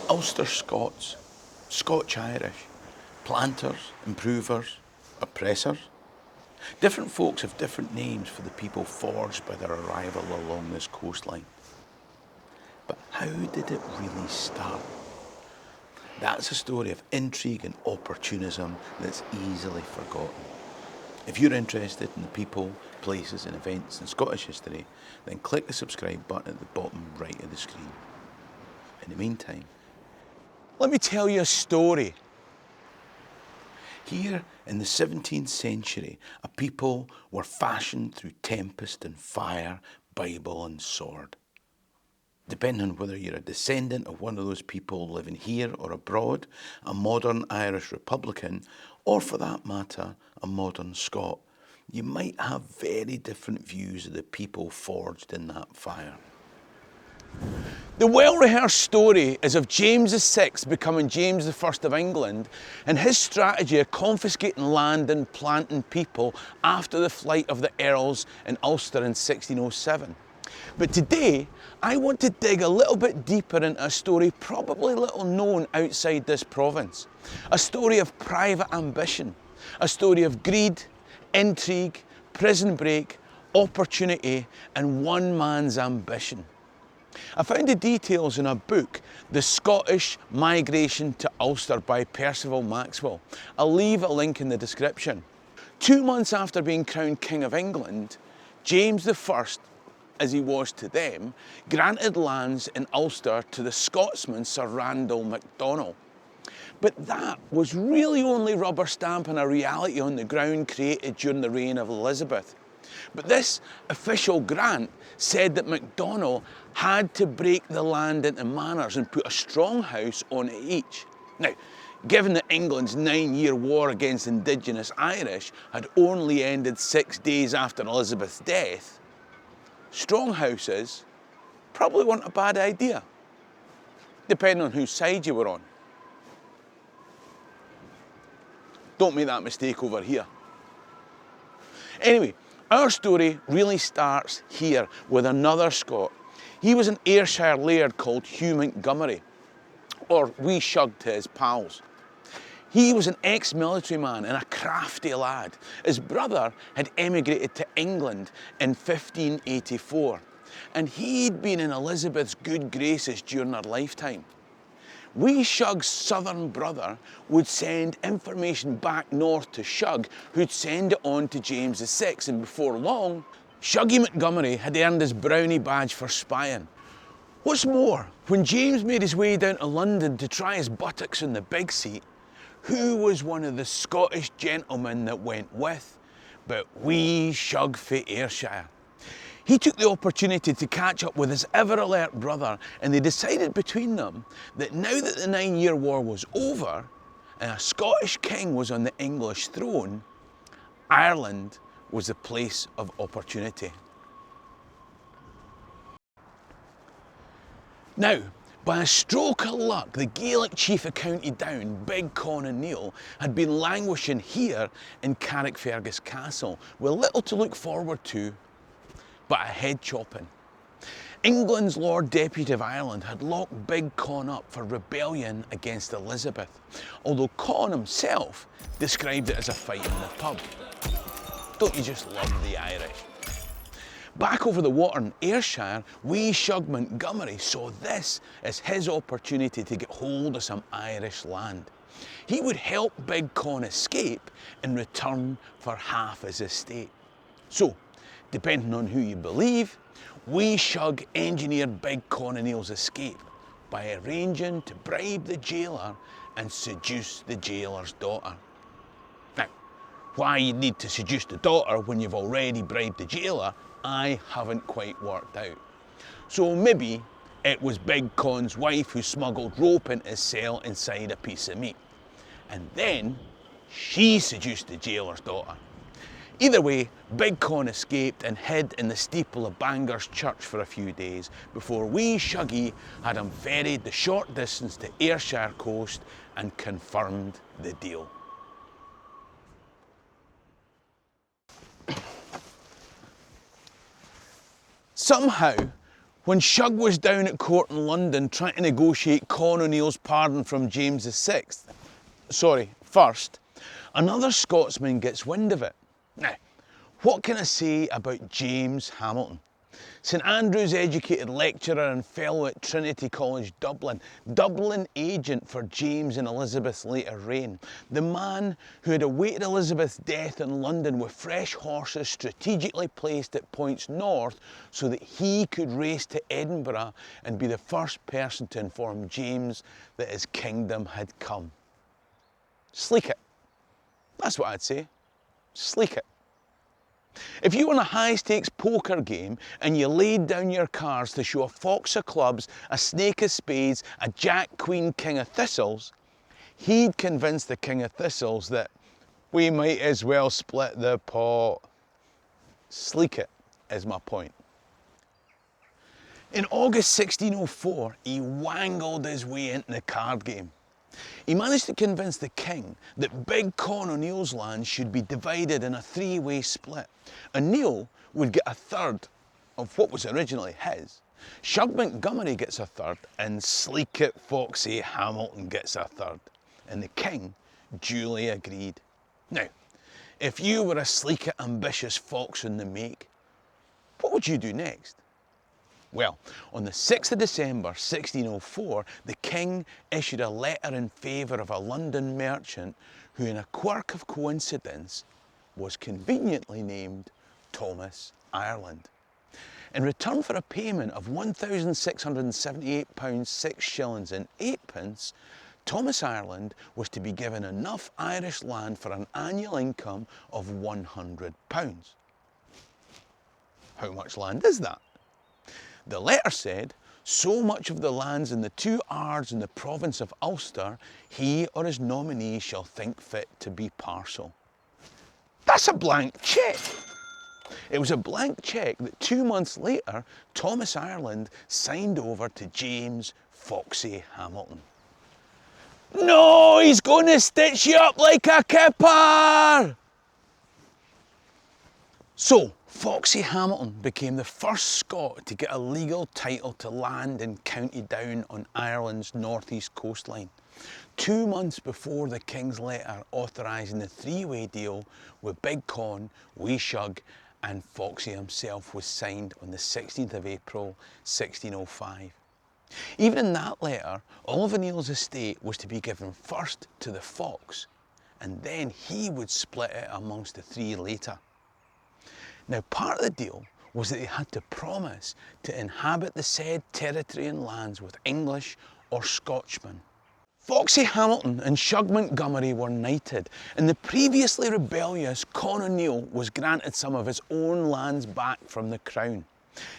Ulster Scots, Scotch Irish, planters, improvers, oppressors. Different folks have different names for the people forged by their arrival along this coastline. But how did it really start? That's a story of intrigue and opportunism that's easily forgotten. If you're interested in the people, places and events in Scottish history, then click the subscribe button at the bottom right of the screen. In the meantime, let me tell you a story. Here in the 17th century, a people were fashioned through tempest and fire, Bible and sword. Depending on whether you're a descendant of one of those people living here or abroad, a modern Irish Republican, or for that matter, a modern Scot, you might have very different views of the people forged in that fire. The well-rehearsed story is of James VI becoming James I of England and his strategy of confiscating land and planting people after the flight of the Earls in Ulster in 1607. But today, I want to dig a little bit deeper into a story probably little known outside this province. A story of private ambition, a story of greed, intrigue, prison break, opportunity and one man's ambition. I found the details in a book, The Scottish Migration to Ulster by Percival Maxwell. I'll leave a link in the description. 2 months after being crowned King of England, James I, as he was to them, granted lands in Ulster to the Scotsman Sir Randall MacDonald. But that was really only rubber stamping a reality on the ground created during the reign of Elizabeth. But this official grant said that MacDonald had to break the land into manors and put a strong house on each. Now, given that England's 9-year war against indigenous Irish had only ended 6 days after Elizabeth's death, strong houses probably weren't a bad idea, depending on whose side you were on. Don't make that mistake over here. Anyway, our story really starts here with another Scot. He was an Ayrshire laird called Hugh Montgomery, or Wee Shug to his pals. He was an ex-military man and a crafty lad. His brother had emigrated to England in 1584, and he'd been in Elizabeth's good graces during her lifetime. Wee Shug's southern brother would send information back north to Shug, who'd send it on to James VI, and before long, Shuggy Montgomery had earned his Brownie badge for spying. What's more, when James made his way down to London to try his buttocks in the big seat, who was one of the Scottish gentlemen that went with but Wee Shug fae Ayrshire? He took the opportunity to catch up with his ever-alert brother, and they decided between them that now that the 9-year war was over and a Scottish king was on the English throne, Ireland was the place of opportunity. Now, by a stroke of luck, the Gaelic chief of County Down, Big Con O'Neill, had been languishing here in Carrickfergus Castle, with little to look forward to but a head chopping. England's Lord Deputy of Ireland had locked Big Con up for rebellion against Elizabeth, although Con himself described it as a fight in the pub. Don't you just love the Irish? Back over the water in Ayrshire, Wee Shug Montgomery saw this as his opportunity to get hold of some Irish land. He would help Big Con escape in return for half his estate. So, depending on who you believe, Wee Shug engineered Big Con O'Neill's escape by arranging to bribe the jailer and seduce the jailer's daughter. Now, why you'd need to seduce the daughter when you've already bribed the jailer, I haven't quite worked out. So maybe it was Big Con's wife who smuggled rope into his cell inside a piece of meat. And then she seduced the jailer's daughter. Either way, Big Con escaped and hid in the steeple of Bangor's church for a few days before Wee Shuggy had him ferried the short distance to Ayrshire coast and confirmed the deal. Somehow, When Shug was down at court in London trying to negotiate Con O'Neill's pardon from James first, another Scotsman gets wind of it. Now, what can I say about James Hamilton? St Andrews educated lecturer and fellow at Trinity College Dublin, Dublin agent for James and Elizabeth's later reign, the man who had awaited Elizabeth's death in London with fresh horses strategically placed at points north so that he could race to Edinburgh and be the first person to inform James that his kingdom had come. Sleek it. That's what I'd say. Sleek it. If you won a high-stakes poker game and you laid down your cards to show a fox of clubs, a snake of spades, a jack, queen, king of thistles, he'd convince the king of thistles that we might as well split the pot. Sleek it is my point. In August 1604, he wangled his way into the card game. He managed to convince the king that Big Con O'Neill's land should be divided in a three-way split. O'Neill would get a third of what was originally his, Shug Montgomery gets a third, and sleek it Foxy Hamilton gets a third. And the king duly agreed. Now, if you were a sleek it ambitious fox in the make, what would you do next? Well, on the 6th of December 1604, the king issued a letter in favour of a London merchant who, in a quirk of coincidence, was conveniently named Thomas Ireland. In return for a payment of £1,678 6 shillings and 8 pence, Thomas Ireland was to be given enough Irish land for an annual income of £100. How much land is that? The letter said, so much of the lands in the 2 R's in the province of Ulster, he or his nominee shall think fit to be parcel. That's a blank cheque. It was a blank cheque that 2 months later, Thomas Ireland signed over to James Foxy Hamilton. No, he's going to stitch you up like a kipper! So, Foxy Hamilton became the first Scot to get a legal title to land in County Down on Ireland's northeast coastline, 2 months before the King's letter authorising the three-way deal with Big Con, Wee Shug and Foxy himself was signed on the 16th of April 1605. Even in that letter, all of O'Neill's estate was to be given first to the fox, and then he would split it amongst the three later. Now, part of the deal was that they had to promise to inhabit the said territory and lands with English or Scotchmen. Foxy Hamilton and Shug Montgomery were knighted, and the previously rebellious Con O'Neill was granted some of his own lands back from the Crown.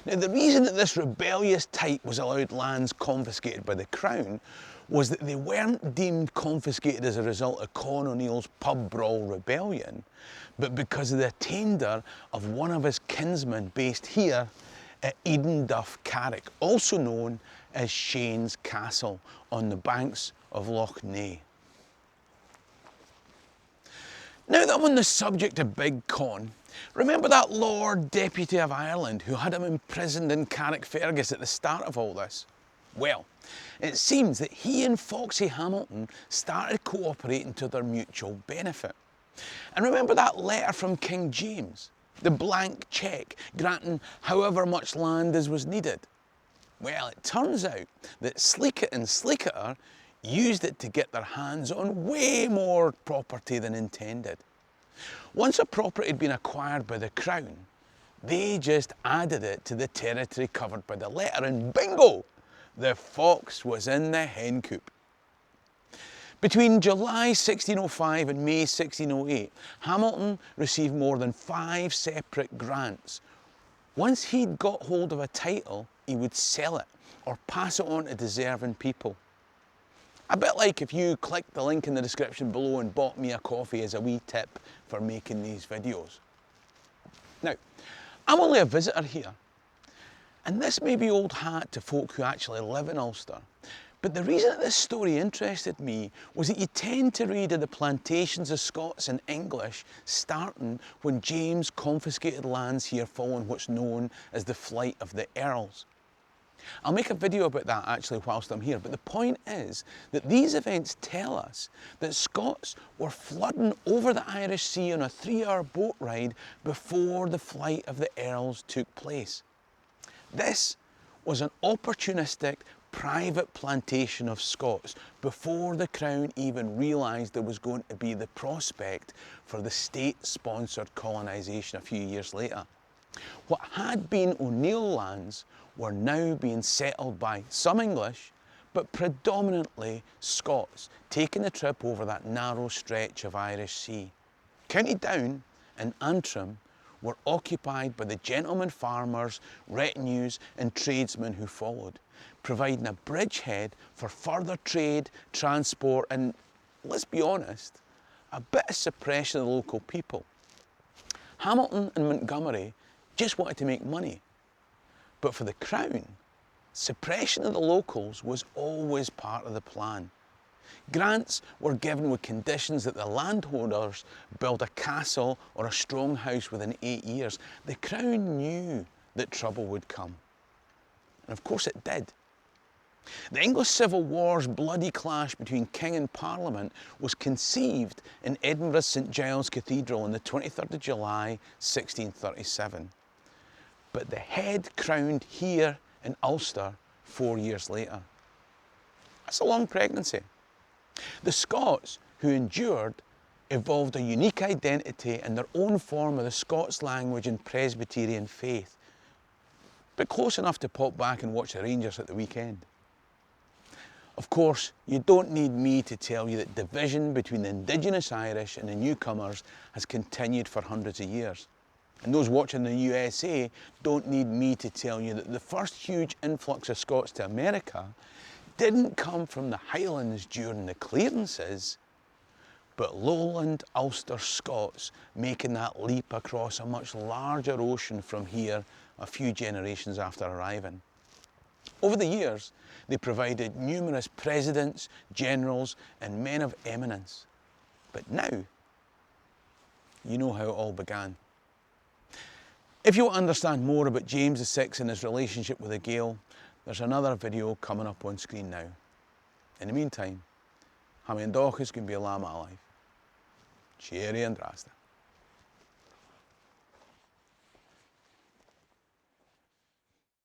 Now, the reason that this rebellious type was allowed lands confiscated by the Crown was that they weren't deemed confiscated as a result of Con O'Neill's pub brawl rebellion, but because of the attainder of one of his kinsmen based here at Edenduff Carrick, also known as Shane's Castle, on the banks of Loch Ness. Now that I'm on the subject of Big Con, remember that Lord Deputy of Ireland who had him imprisoned in Carrickfergus at the start of all this? Well, it seems that he and Foxy Hamilton started cooperating to their mutual benefit. And remember that letter from King James? The blank cheque granting however much land as was needed? Well, it turns out that Sleekit and Sleekiter used it to get their hands on way more property than intended. Once a property had been acquired by the Crown, they just added it to the territory covered by the letter, and bingo! The fox was in the hen coop. Between July 1605 and May 1608, Hamilton received more than 5 separate grants. Once he'd got hold of a title, he would sell it or pass it on to deserving people. A bit like if you clicked the link in the description below and bought me a coffee as a wee tip for making these videos. Now, I'm only a visitor here, and this may be old hat to folk who actually live in Ulster, but the reason that this story interested me was that you tend to read of the plantations of Scots and English starting when James confiscated lands here following what's known as the Flight of the Earls. I'll make a video about that actually whilst I'm here, but the point is that these events tell us that Scots were flooding over the Irish Sea on a 3-hour boat ride before the flight of the Earls took place. This was an opportunistic private plantation of Scots before the Crown even realised there was going to be the prospect for the state-sponsored colonisation a few years later. What had been O'Neill lands were now being settled by some English, but predominantly Scots, taking the trip over that narrow stretch of Irish Sea. County Down and Antrim were occupied by the gentlemen farmers, retinues and tradesmen who followed, providing a bridgehead for further trade, transport and, let's be honest, a bit of suppression of the local people. Hamilton and Montgomery just wanted to make money, but for the Crown, suppression of the locals was always part of the plan. Grants were given with conditions that the landholders build a castle or a strong house within 8 years. The Crown knew that trouble would come, and of course it did. The English Civil War's bloody clash between King and Parliament was conceived in Edinburgh's St Giles Cathedral on the 23rd of July 1637. But the head crowned here in Ulster 4 years later. That's a long pregnancy. The Scots who endured evolved a unique identity and their own form of the Scots language and Presbyterian faith, but close enough to pop back and watch the Rangers at the weekend. Of course, you don't need me to tell you that division between the indigenous Irish and the newcomers has continued for hundreds of years. And those watching the USA don't need me to tell you that the first huge influx of Scots to America didn't come from the Highlands during the clearances, but lowland Ulster Scots making that leap across a much larger ocean from here a few generations after arriving. Over the years, they provided numerous presidents, generals, and men of eminence. But now, you know how it all began. If you want to understand more about James VI and his relationship with the Gael, there's another video coming up on screen now. In the meantime, Hammy and Dawkins can be a llama alive. Cheery and drasta.